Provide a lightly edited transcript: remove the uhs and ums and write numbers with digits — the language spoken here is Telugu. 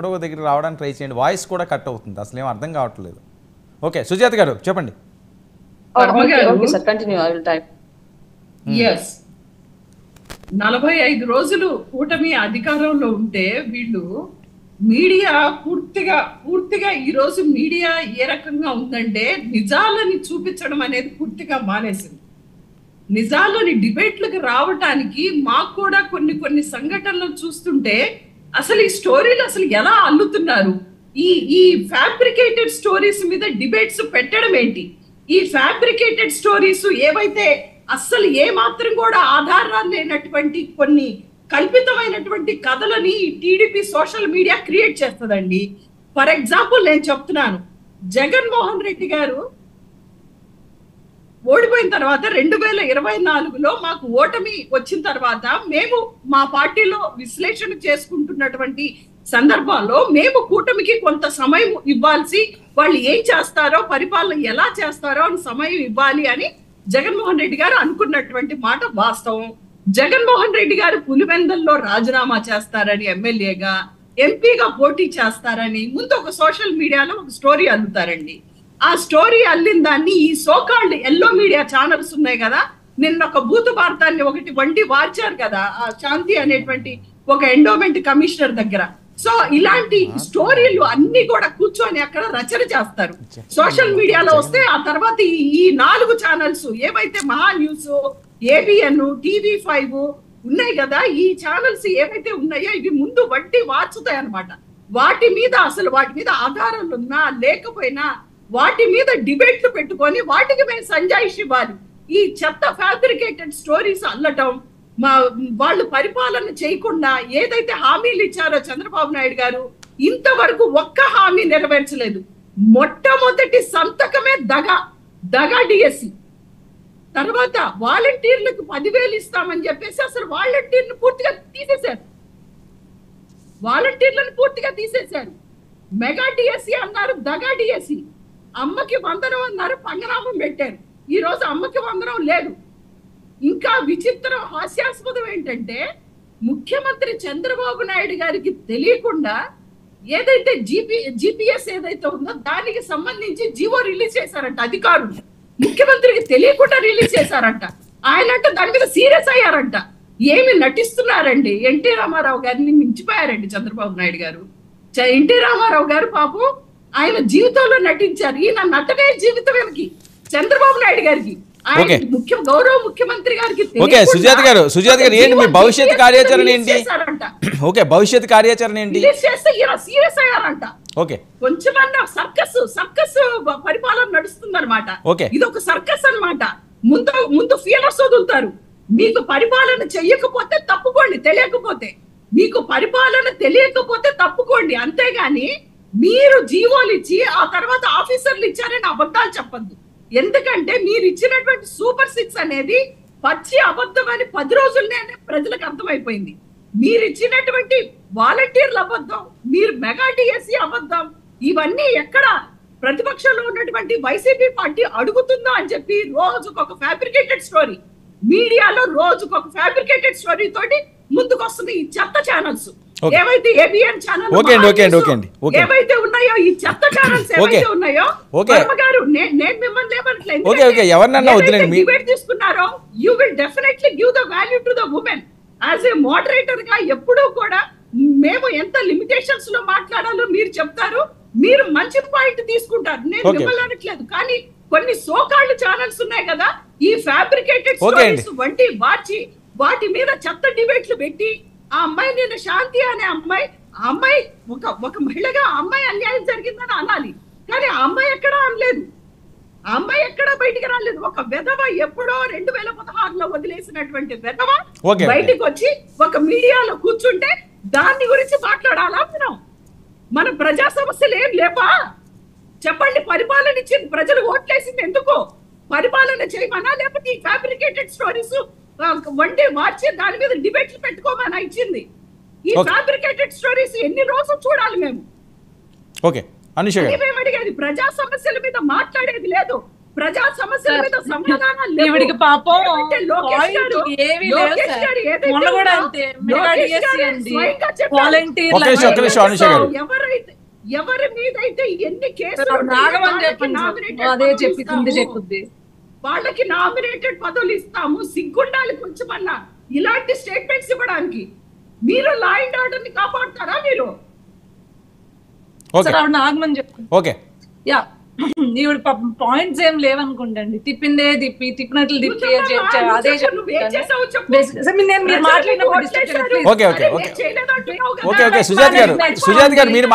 గొడవ దగ్గరికి రావడానికి ట్రై చేయండి. వాయిస్ కూడా కట్ అవుతుంది, అసలు ఏం అర్థం కావట్లేదు. ఓకే, సుజాత గారు చెప్పండి. Okay sir, continue. I will type. yes 45 రోజులు కూటమి అధికారంలో ఉంటే వీళ్ళు మీడియా పూర్తిగా ఈ రోజు మీడియా ఏ రకంగా ఉందంటే నిజాలని చూపించడం అనేది పూర్తిగా మానేసింది. నిజాలని డిబేట్లకు రావటానికి మాకు కూడా కొన్ని సంఘటనలు చూస్తుంటే అసలు ఈ స్టోరీలు అసలు ఎలా అల్లుతున్నారు, ఈ ఫ్యాబ్రికేటెడ్ స్టోరీస్ మీద డిబేట్స్ పెట్టడం ఏంటి, ఈ ఫ్యాబ్రికేటెడ్ స్టోరీస్ ఏవైతే అస్సలు ఏ మాత్రం కూడా ఆధారాలు లేనటువంటి కొన్ని కల్పితమైనటువంటి కథలని టీడీపీ సోషల్ మీడియా క్రియేట్ చేస్తుందండి. ఫర్ ఎగ్జాంపుల్ నేను చెప్తున్నాను, జగన్మోహన్ రెడ్డి గారు ఓడిపోయిన తర్వాత 2024లో మాకు ఓటమి వచ్చిన తర్వాత మేము మా పార్టీలో విశ్లేషణ చేసుకుంటున్నటువంటి సందర్భాల్లో మేము కూటమికి కొంత సమయం ఇవ్వాల్సి, వాళ్ళు ఏం చేస్తారో పరిపాలన ఎలా చేస్తారో అని సమయం ఇవ్వాలి అని జగన్మోహన్ రెడ్డి గారు అనుకున్నటువంటి మాట వాస్తవం. జగన్మోహన్ రెడ్డి గారు పులివెందల్లో రాజీనామా చేస్తారని, ఎమ్మెల్యేగా ఎంపీగా పోటీ చేస్తారని ముందు ఒక సోషల్ మీడియాలో ఒక స్టోరీ అల్లుతారండి. ఆ స్టోరీ అల్లిన దాన్ని ఈ సోకాల్డ్ ఎల్లో మీడియా ఛానల్స్ ఉన్నాయి కదా, నిన్న ఒక భూత భారతాన్ని ఒకటి వండి వార్చారు కదా ఆ శాంతి అనేటువంటి ఒక ఎండోమెంట్ కమిషనర్ దగ్గర. సో ఇలాంటి స్టోరీలు అన్ని కూడా కూర్చొని అక్కడ రచన చేస్తారు, సోషల్ మీడియాలో వస్తే ఆ తర్వాత ఈ 4 ఛానల్స్ ఏవైతే మహా న్యూస్, ఏబిఎన్, TV5 ఉన్నాయి కదా, ఈ ఛానల్స్ ఏవైతే ఉన్నాయో ఇవి ముందు వడ్డీ వార్చుతాయి అనమాట. వాటి మీద ఆధారాలు ఉన్నా లేకపోయినా వాటి మీద డిబేట్లు పెట్టుకొని వాటికి మేము సంజాయిషి ఇవ్వాలి. ఈ చెత్త ఫ్యాబ్రికేటెడ్ స్టోరీస్ అల్లటం, వాళ్ళు పరిపాలన చేయకుండా ఏదైతే హామీలు ఇచ్చారో చంద్రబాబు నాయుడు గారు ఇంతవరకు ఒక్క హామీ నెరవేర్చలేదు. మొట్టమొదటి సంతకమే దగా డిఎస్సి, తర్వాత వాలంటీర్లకు 10,000 ఇస్తామని చెప్పేసి అసలు వాలంటీర్లను పూర్తిగా తీసేశారు. మెగా డిఎస్సి అన్నారు, దగా డిఎస్సి. అమ్మకి వందనం అన్నారు, పంగనామం పెట్టారు. ఈ రోజు అమ్మకి వందనం లేదు. ఇంకా విచిత్రం, హాస్యాస్పదం ఏంటంటే ముఖ్యమంత్రి చంద్రబాబు నాయుడు గారికి తెలియకుండా ఏదైతే జిపిఎస్ ఏదైతే ఉందో దానికి సంబంధించి జీవో రిలీజ్ చేశారంట అధికారులు. ముఖ్యమంత్రికి తెలియకుండా రిలీజ్ చేశారంట. ఆయన అంటే దాని మీద సీరియస్ అయ్యారంట. ఏమి నటిస్తున్నారండి, ఎన్టీ రామారావు గారిని మించిపోయారండి చంద్రబాబు నాయుడు గారు. ఎన్టీ రామారావు గారు పాపం ఆయన జీవితంలో నటించారు, ఈయన నటనే జీవితం చంద్రబాబు నాయుడు గారికి గౌరవ ముఖ్యమంత్రి గారికి. ఓకే సుజాత గారు ఏంటి మీ భవిష్యత్ కార్యాచరణ ఏంటి? ఓకే, భవిష్యత్ కార్యాచరణ ఏంటి? సీరియస్ అయ్యారంట. ఓకే, కొంచెమన్నా సర్కస్ పరిపాలన నడుస్తుంది అనమాట. ఇది ఒక సర్కస్ అన్నమాట. ముందు ఫీలర్స్ వదులుతారు, మీకు పరిపాలన చెయ్యకపోతే తప్పుకోండి, తెలియకపోతే మీకు పరిపాలన తెలియకపోతే తప్పుకోండి, అంతేగాని మీరు జీవోలు ఇచ్చి ఆ తర్వాత ఆఫీసర్లు ఇచ్చారని అబద్ధాలు చెప్పద్దు. ఎందుకంటే మీరు ఇచ్చినటువంటి సూపర్ 6 అనేది పచ్చి అబద్ధం అని 10 రోజుల్నే ప్రజలకు అర్థమైపోయింది. మీరు ఇచ్చినటువంటి వాలంటీర్ల అబద్ధం, మీరు మెగా డిఎస్సి అబద్ధం, ఇవన్నీ ఎక్కడ ప్రతిపక్షంలో ఉన్నటువంటి వైసీపీ పార్టీ అడుగుతుందో అని చెప్పి రోజుకొక ఫ్యాబ్రికేటెడ్ స్టోరీ మీడియాలో, రోజుకొక ఫ్యాబ్రికేటెడ్ స్టోరీ తోటి ముందుకు వస్తుంది ఈ చెత్త ఛానల్స్. ఏవైతే ఏబిఎన్ ఛానల్ ఏవైతే ఉన్నాయో, ఈ చెత్త ఛానల్స్ ఏవైతే ఉన్నాయో, గారు నేను మిమ్మల్ని డిబేట్ తీసుకున్నారో you will definitely give the value to the women. As a moderator గా ఎప్పుడూ కూడా మేము ఎంత లిమిటేషన్స్ లో మాట్లాడాలో మీరు చెప్తారు, మీరు మంచి పాయింట్ తీసుకుంటారు, నేను మిమ్మల్ని అనట్లేదు. కానీ కొన్ని సోకాల్డ్ ఛానల్స్ ఉన్నాయి కదా, ఈ ఫ్యాబ్రికేటెడ్ స్టోరీస్ వంటి వాచి వాటి మీద చెత్త డిబేట్లు పెట్టి ఆ అమ్మాయి, నేను శాంతి అనే అమ్మాయి ఒక మహిళగా ఆ అమ్మాయి అన్యాయం జరిగిందని అనాలి, కానీ ఆ అమ్మాయి ఎక్కడా అనలేదు, ఆ అమ్మాయి ఎక్కడా బయటికి రాలేదు. ఒక విధవ ఎప్పుడో 2016లో వదిలేసినటువంటి విధవ బయటికి వచ్చి ఒక మీడియాలో కూర్చుంటే దాని గురించి మాట్లాడాలా? మన ప్రజా సమస్యలు ఏం లేపా? చెప్పండి, పరిపాలన ఇచ్చింది ప్రజలు ఓట్లేసింది ఎందుకో? పరిపాలన చేయమనా, లేకపోతే ఈ ఫ్యాబ్రికేటెడ్ స్టోరీస్ వండి మార్చి దాని మీద డిబేట్లు పెట్టుకోమని ఇచ్చింది? ఈ ఫ్యాబ్రికేటెడ్ స్టోరీస్ ఎన్ని రోజులు చూడాలి మేము? ఓకే, మేము అడిగేది ప్రజా సమస్యల మీద మాట్లాడేది లేదు. ప్రజా సమస్యల మీద సమాధానాలు లేవు. ఈవిడికి పాపం ఏమంటే లోకేష్ గారు, ఏమీ లేవు లోకేష్ సార్. గారు ఏదైతే మొన్న కూడా ఉందో, అంతే లోకేష్ గారు అండి స్వయంగా చెప్పారు. వాలంటీర్లు ఒక్క నిమిషం అనుష గారు. ఎవరి మీదైతే ఎన్ని కేసులు నాగమని వాళ్ళకి చెప్పండి nominated అదే పదవులు చెప్పింది ఇస్తాము. చెప్పుద్ది వాళ్ళకి నామినేటెడ్ పదవులు ఇస్తాము, సిగ్గుండాలి కొంచెం అన్న ఇలాంటి స్టేట్మెంట్స్ ఇవ్వడానికి. మీరు లా అండ్ ఆర్డర్ ని కాపాడతారా మీరు? ఓకే సార్ ఆవిడ నాగమని చెప్పండి. ఓకే యా ఈవిడ పాయింట్స్ ఏం లేవనుకుంటండి, తిప్పినట్లు తిప్పి అదే నువ్వేం చేసావు చెప్పు. నేను మీరు మాట్లాడినప్పుడు okay okay okay okay okay Sujatha గారు మీరు